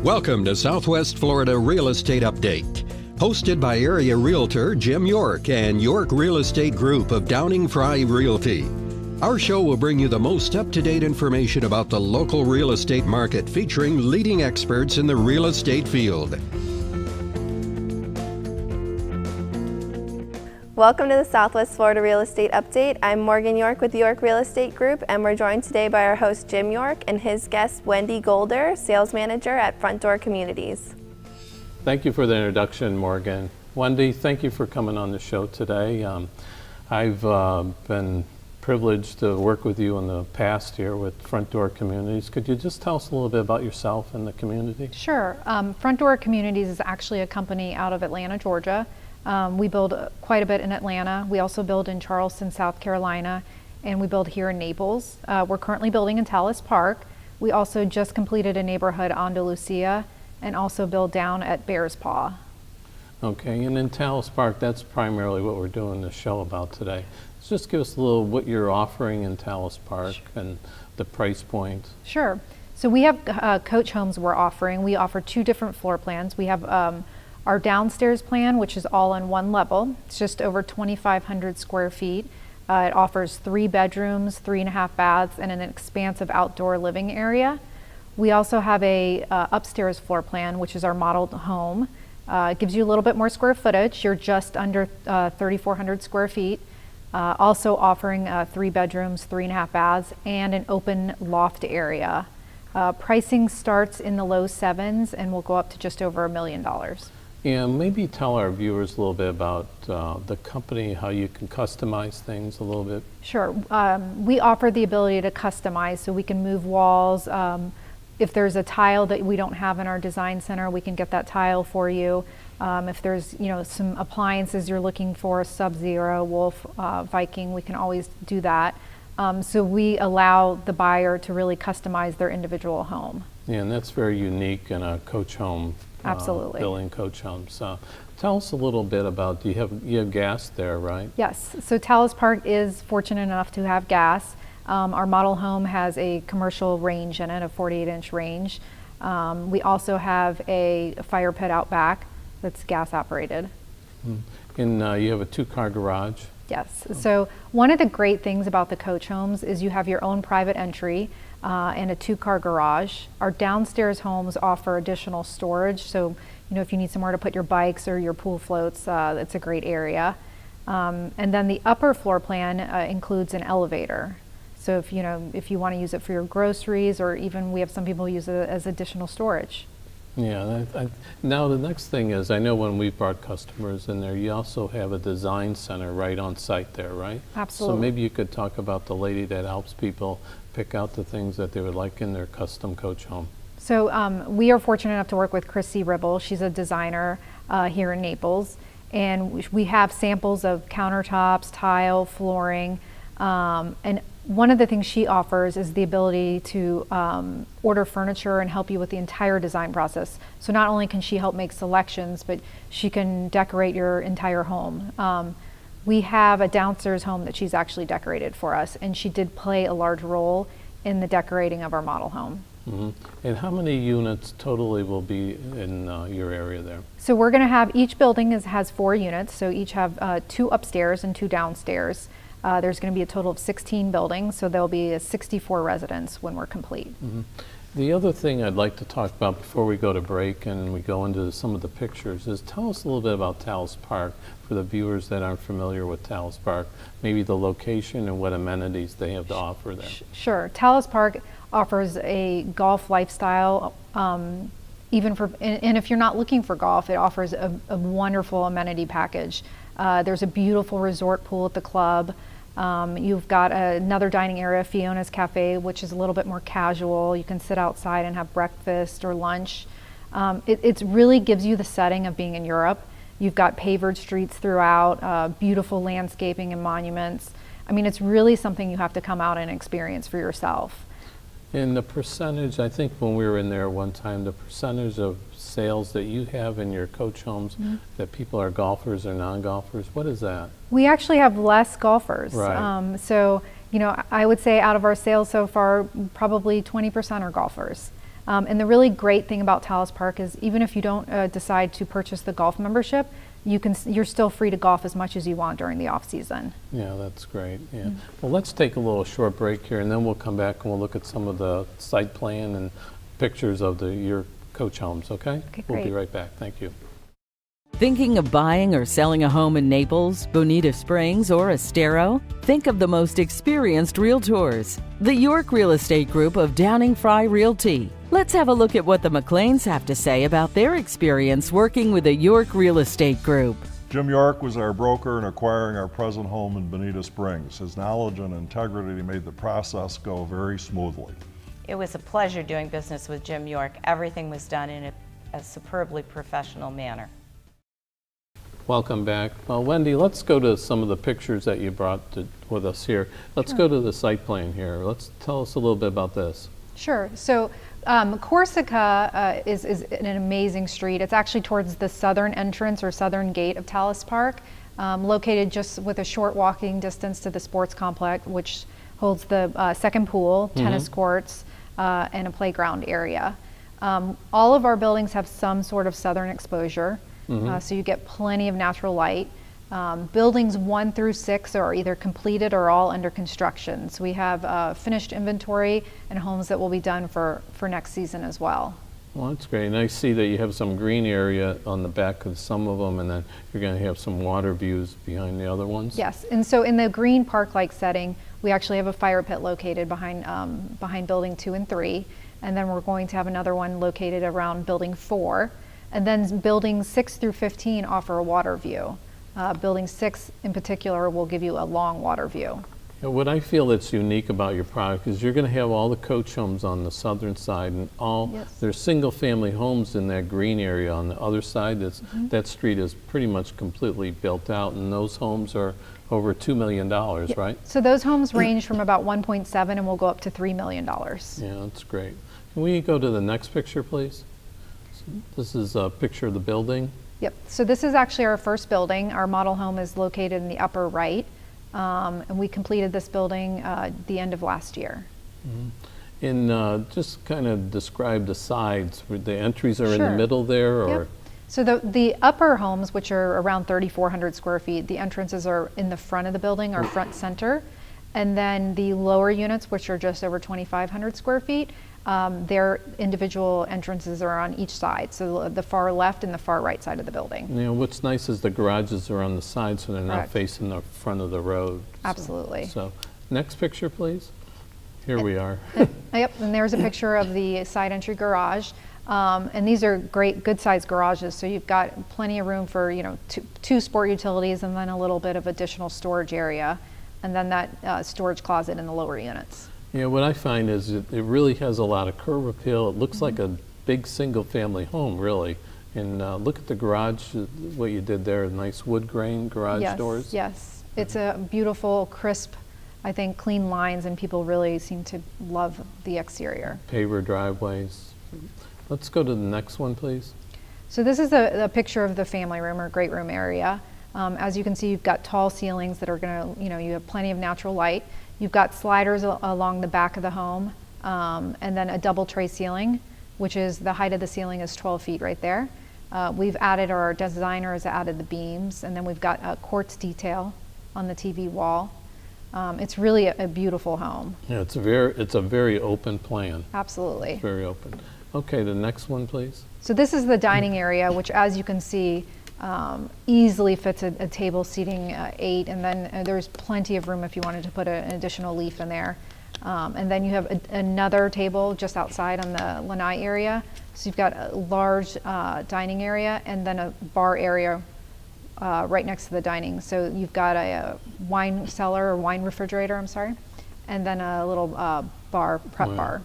Welcome to Southwest Florida Real Estate Update, hosted by area realtor Jim York and York Real Estate Group of Downing Fry Realty. Our show will bring you the most up-to-date information about the local real estate market, featuring leading experts in the real estate field. Welcome to the Southwest Florida Real Estate Update. I'm Morgan York with York Real Estate Group, and we're joined today by our host Jim York and his guest Wendy Golder, Sales Manager at Front Door Communities. Thank you for the introduction, Morgan. Wendy, thank you for coming on the show today. I've been privileged to work with you in the past year with Front Door Communities. Could you just tell us a little bit about yourself and the community? Sure. Front Door Communities is actually a company out of Atlanta, Georgia. We build quite a bit in Atlanta. We also build in Charleston, South Carolina, and we build here in Naples. We're currently building in Talis Park. We also just completed a neighborhood on Lucia and also build down at Bears Paw. Okay, and in Talis Park, that's primarily what we're doing the show about today. So just give us a little what you're offering in Talis Park and the price point. Sure. So we have coach homes we're offering. We offer two different floor plans. We have our downstairs plan, which is all on one level. It's just over 2,500 square feet. It offers 3 bedrooms, 3.5 baths, and an expansive outdoor living area. We also have a upstairs floor plan, which is our modeled home. It gives you a little bit more square footage. You're just under 3,400 square feet. Also offering 3 bedrooms, 3.5 baths, and an open loft area. Pricing starts in the low 7s and will go up to just over $1 million. And maybe tell our viewers a little bit about the company, how you can customize things a little bit. Sure. We offer the ability to customize, so we can move walls. If there's a tile that we don't have in our design center, we can get that tile for you. If there's some appliances you're looking for, Sub-Zero, Wolf, Viking, we can always do that. So we allow the buyer to really customize their individual home. Yeah, and that's very unique in a coach home. Absolutely. Building coach homes. Tell us a little bit about, you have gas there, right? Yes. So Talis Park is fortunate enough to have gas. Our model home has a commercial range in it, a 48-inch range. We also have a fire pit out back that's gas operated. And you have a 2-car garage? Yes. So one of the great things about the coach homes is you have your own private entry and a 2-car garage. Our downstairs homes offer additional storage. So, if you need somewhere to put your bikes or your pool floats, it's a great area. And then the upper floor plan includes an elevator. So if you want to use it for your groceries, or even we have some people use it as additional storage. Yeah, now the next thing is, I know when we brought customers in there, you also have a design center right on site there, right? Absolutely. So maybe you could talk about the lady that helps people pick out the things that they would like in their custom coach home. So we are fortunate enough to work with Chrissy Ribble. She's a designer here in Naples. And we have samples of countertops, tile, flooring, and one of the things she offers is the ability to order furniture and help you with the entire design process. So not only can she help make selections, but she can decorate your entire home. We have a downstairs home that she's actually decorated for us, and she did play a large role in the decorating of our model home. Mm-hmm. And how many units totally will be in your area there? So we're going to have, each building has 4 units, so each have 2 upstairs and 2 downstairs. There's going to be a total of 16 buildings, so there'll be 64 residents when we're complete. Mm-hmm. The other thing I'd like to talk about before we go to break and we go into some of the pictures is, tell us a little bit about Talis Park for the viewers that aren't familiar with Talis Park, maybe the location and what amenities they have to offer there. Sure. Talis Park offers a golf lifestyle, even for, and if you're not looking for golf, it offers a wonderful amenity package. There's a beautiful resort pool at the club. You've got another dining area, Fiona's Cafe, which is a little bit more casual. You can sit outside and have breakfast or lunch. It really gives you the setting of being in Europe. You've got pavered streets throughout, beautiful landscaping and monuments. I mean, it's really something you have to come out and experience for yourself. And the percentage, I think when we were in there one time, the percentage of sales that you have in your coach homes that people are golfers or non-golfers, what is that? We actually have less golfers. Right. So, I would say out of our sales so far, probably 20% are golfers. And the really great thing about Talis Park is even if you don't decide to purchase the golf membership, you're still free to golf as much as you want during the off season. Yeah, that's great. Yeah. Well, let's take a little short break here, and then we'll come back and we'll look at some of the site plan and pictures of your coach homes, okay? Okay, We'll be great. right back. Thank you. Thinking of buying or selling a home in Naples, Bonita Springs, or Estero? Think of the most experienced realtors. The York Real Estate Group of Downing Fry Realty. Let's have a look at what the McLeans have to say about their experience working with the York Real Estate Group. Jim York was our broker in acquiring our present home in Bonita Springs. His knowledge and integrity made the process go very smoothly. It was a pleasure doing business with Jim York. Everything was done in a superbly professional manner. Welcome back. Well, Wendy, let's go to some of the pictures that you brought with us here. Let's go to the site plan here. Let's tell us a little bit about this. Sure. So Corsica is an amazing street. It's actually towards the southern entrance or southern gate of Talis Park, located just with a short walking distance to the sports complex, which holds the second pool, tennis courts, and a playground area. All of our buildings have some sort of southern exposure, so you get plenty of natural light. Buildings 1 through 6 are either completed or all under construction. So we have finished inventory and homes that will be done for next season as well. Well, that's great. And I see that you have some green area on the back of some of them, and then you're going to have some water views behind the other ones? Yes, and so in the green park-like setting, we actually have a fire pit located behind building 2 and 3, and then we're going to have another one located around building 4, and then buildings 6 through 15 offer a water view. Building 6 in particular will give you a long water view. What I feel that's unique about your product is you're going to have all the coach homes on the southern side, and there's single family homes in that green area on the other side. That street is pretty much completely built out, and those homes are over $2 million, right? So those homes range from about 1.7 and will go up to $3 million. Yeah, that's great. Can we go to the next picture, please? So this is a picture of the building. Yep, so this is actually our first building. Our model home is located in the upper right, and we completed this building the end of last year. And just kind of describe the sides. The entries are in the Sure. middle there, or? Yep. So the upper homes, which are around 3,400 square feet, the entrances are in the front of the building, or front center. And then the lower units, which are just over 2,500 square feet, their individual entrances are on each side, so the far left and the far right side of the building. You know, what's nice is the garages are on the side, so they're not Correct. facing the front of the road. Absolutely. So, next picture, please. Here we are. Yep, and there's a picture of the side entry garage. And these are great, good-sized garages, so you've got plenty of room for, two sport utilities and then a little bit of additional storage area, and then that storage closet in the lower units. Yeah, what I find is it really has a lot of curb appeal. It looks like a big single-family home, really. And look at the garage, what you did there, nice wood grain garage doors. Yes, it's a beautiful, crisp, I think, clean lines, and people really seem to love the exterior. Paver driveways. Let's go to the next one, please. So this is a picture of the family room or great room area. As you can see, you've got tall ceilings that are going to, you have plenty of natural light. You've got sliders along the back of the home, and then a double tray ceiling, which is the height of the ceiling is 12 feet right there. We've added, our designer has added the beams, and then we've got a quartz detail on the TV wall. It's really a beautiful home. Yeah, it's a very open plan. Absolutely. It's very open. Okay, the next one, please. So this is the dining area, which, as you can see, easily fits a table seating 8, and then there's plenty of room if you wanted to put an additional leaf in there. And then you have another table just outside on the lanai area. So you've got a large dining area and then a bar area right next to the dining. So you've got a wine cellar or wine refrigerator, I'm sorry, and then a little bar, prep bar.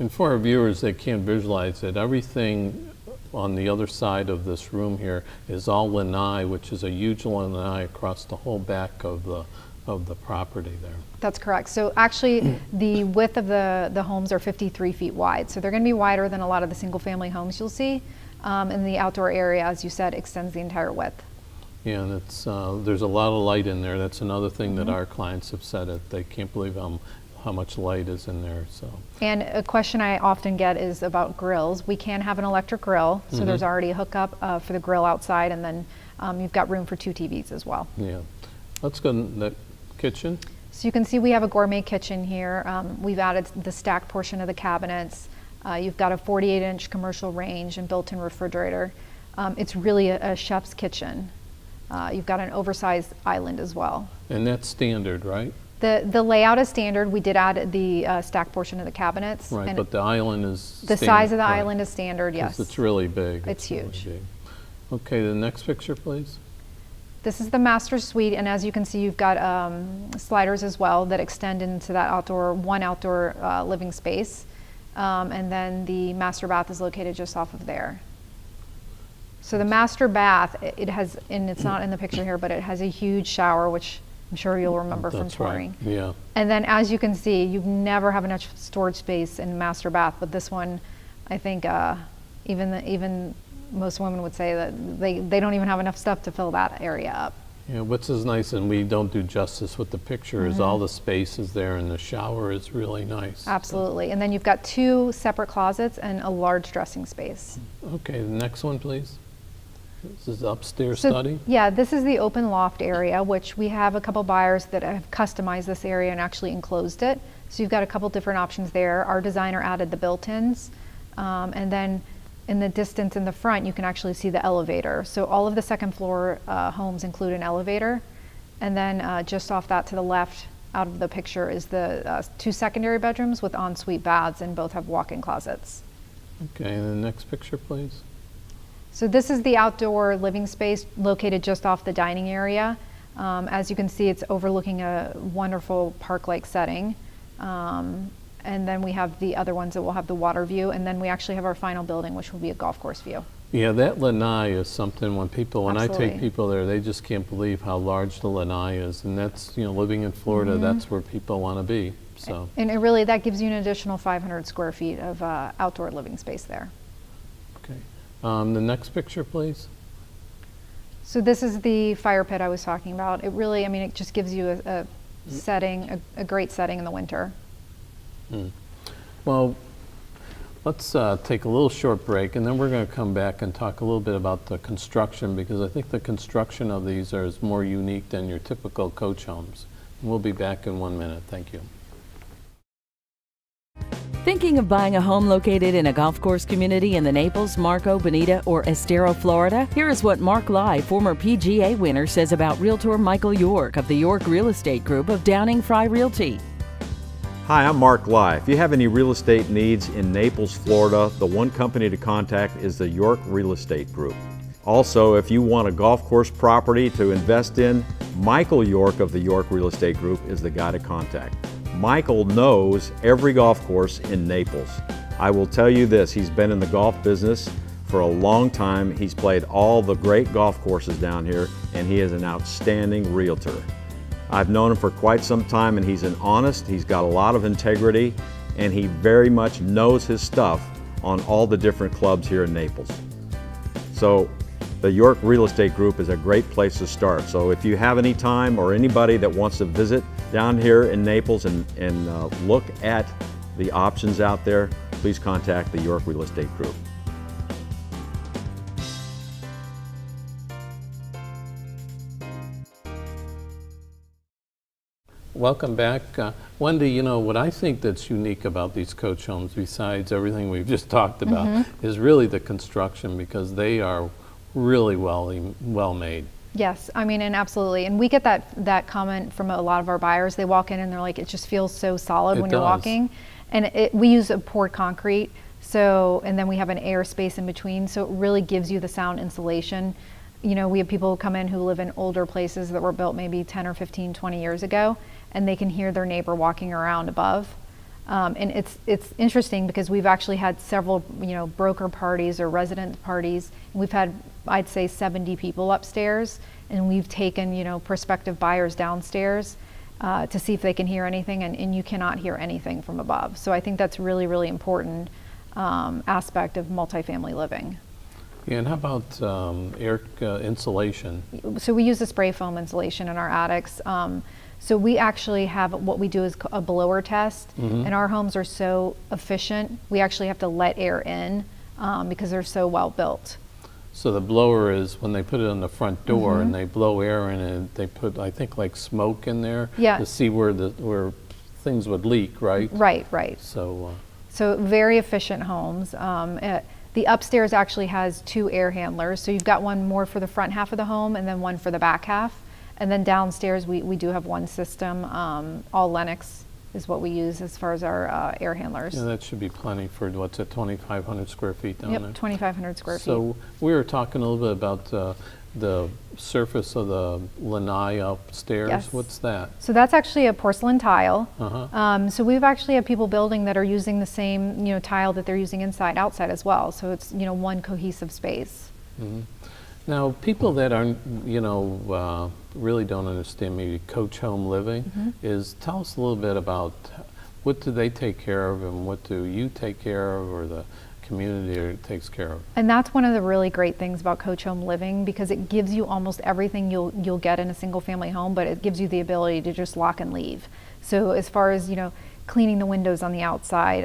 And for our viewers that can't visualize it, everything on the other side of this room here is all lanai, which is a huge lanai across the whole back of the property there. That's correct. So actually, the width of the homes are 53 feet wide. So they're going to be wider than a lot of the single-family homes you'll see. And the outdoor area, as you said, extends the entire width. Yeah, and it's there's a lot of light in there. That's another thing that our clients have said, that they can't believe how how much light is in there. So. And a question I often get is about grills. We can have an electric grill, so there's already a hookup for the grill outside, and then you've got room for 2 TVs as well. Yeah. Let's go to the kitchen. So you can see we have a gourmet kitchen here. We've added the stacked portion of the cabinets. You've got a 48-inch commercial range and built-in refrigerator. It's really a chef's kitchen. You've got an oversized island as well. And that's standard, right? The layout is standard. We did add the stacked portion of the cabinets. Right, but the island is the size of the island is standard, yes. It's really big. It's huge. Really big. Okay, the next picture, please. This is the master suite, and as you can see, you've got sliders as well that extend into that outdoor living space. And then the master bath is located just off of there. So the master bath, it has, and it's not in the picture here, but it has a huge shower, which I'm sure you'll remember from touring. Right. Yeah. And then as you can see, you never have enough storage space in the master bath, but this one, I think even most women would say that they don't even have enough stuff to fill that area up. Yeah, what's is nice, and we don't do justice with the picture, is all the space is there, and the shower is really nice. Absolutely. And then you've got 2 separate closets and a large dressing space. Okay, the next one, please. This is upstairs study. Yeah, this is the open loft area, which we have a couple buyers that have customized this area and actually enclosed it. So you've got a couple different options there. Our designer added the built-ins, and then in the distance in the front, you can actually see the elevator. So all of the second floor homes include an elevator. And then just off that to the left out of the picture is the 2 secondary bedrooms with ensuite baths, and both have walk-in closets. Okay, and the next picture, please. So this is the outdoor living space located just off the dining area. As you can see, it's overlooking a wonderful park-like setting. And then we have the other ones that will have the water view, and then we actually have our final building, which will be a golf course view. Yeah, that lanai is something when I Absolutely. take people there, they just can't believe how large the lanai is, and that's, living in Florida, that's where people want to be. So. And it really, that gives you an additional 500 square feet of outdoor living space there. Okay, the next picture, please. So this is the fire pit I was talking about. It really, it just gives you a setting, a great setting in the winter. Well, let's take a little short break, and then we're going to come back and talk a little bit about the construction, because I think the construction of these is more unique than your typical coach homes. And we'll be back in 1 minute. Thank you. Thinking of buying a home located in a golf course community in the Naples, Marco, Bonita, or Estero, Florida? Here is what Mark Lai, former PGA winner, says about Realtor Michael York of the York Real Estate Group of Downing Fry Realty. Hi, I'm Mark Lai. If you have any real estate needs in Naples, Florida, the one company to contact is the York Real Estate Group. Also, if you want a golf course property to invest in, Michael York of the York Real Estate Group is the guy to contact. Michael knows every golf course in Naples. I will tell you this, he's been in the golf business for a long time. He's played all the great golf courses down here, and he is an outstanding realtor. I've known him for quite some time, and he's he's got a lot of integrity, and he very much knows his stuff on all the different clubs here in Naples. So the York Real Estate Group is a great place to start. So if you have any time or anybody that wants to visit down here in Naples and look at the options out there, please contact the York Real Estate Group. Welcome back. Wendy, what I think that's unique about these coach homes, besides everything we've just talked about, is really the construction, because they are really well made. Yes, and absolutely. And we get that comment from a lot of our buyers. They walk in and they're like, it just feels so solid when you're walking. And we use a poured concrete, and then we have an air space in between, so it really gives you the sound insulation. We have people come in who live in older places that were built maybe 10 or 15, 20 years ago, and they can hear their neighbor walking around above. And it's interesting because we've actually had several, broker parties or resident parties, and we've had, I'd say, 70 people upstairs, and we've taken, prospective buyers downstairs to see if they can hear anything, and you cannot hear anything from above. So I think that's really, really important aspect of multifamily living. Yeah, and how about air insulation? So we use a spray foam insulation in our attics. So we actually have what we do is a blower test, and our homes are so efficient, we actually have to let air in because they're so well built. So the blower is when they put it on the front door and they blow air in and they put, I think, like smoke in there Yeah. to see where things would leak, right? Right. So So very efficient homes. The upstairs actually has 2 air handlers. So you've got one more for the front half of the home and then one for the back half. And then downstairs we do have one system. All Lennox is what we use as far as our air handlers. yeah, that should be plenty for, what's it, 2,500 square feet down there? Yep, 2,500 square feet. So we were talking a little bit about the surface of the lanai upstairs. Yes. What's that? So that's actually a porcelain tile. Uh-huh. So we've actually had people building that are using the same, tile that they're using inside, outside as well. So it's, one cohesive space. Now, people that aren't, really don't understand maybe coach home living, tell us a little bit about what do they take care of and what do you take care of, or the community takes care of? And that's one of the really great things about coach home living, because it gives you almost everything you'll get in a single family home, but it gives you the ability to just lock and leave. So as far as, cleaning the windows on the outside,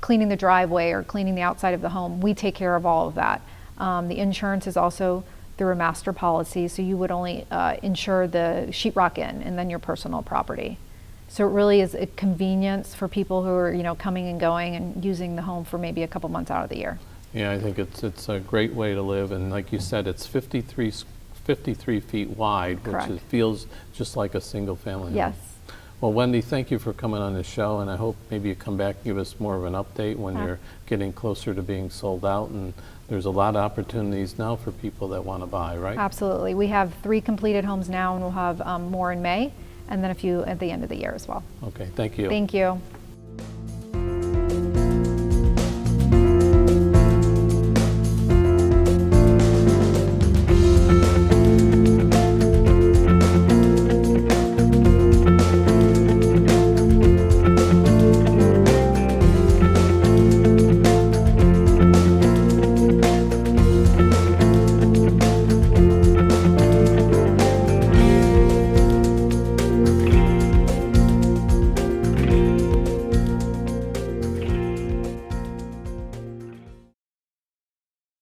cleaning the driveway or cleaning the outside of the home, we take care of all of that. The insurance is also through a master policy, so you would only insure the sheetrock in and then your personal property. So it really is a convenience for people who are, coming and going and using the home for maybe a couple months out of the year. Yeah, I think it's a great way to live, and like you said, it's 53 feet wide, Correct. which feels just like a single family home. Yes. Well, Wendy, thank you for coming on the show, and I hope maybe you come back and give us more of an update when you're getting closer to being sold out. And there's a lot of opportunities now for people that want to buy, right? Absolutely. We have 3 completed homes now, and we'll have more in May, and then a few at the end of the year as well. Okay, thank you. Thank you.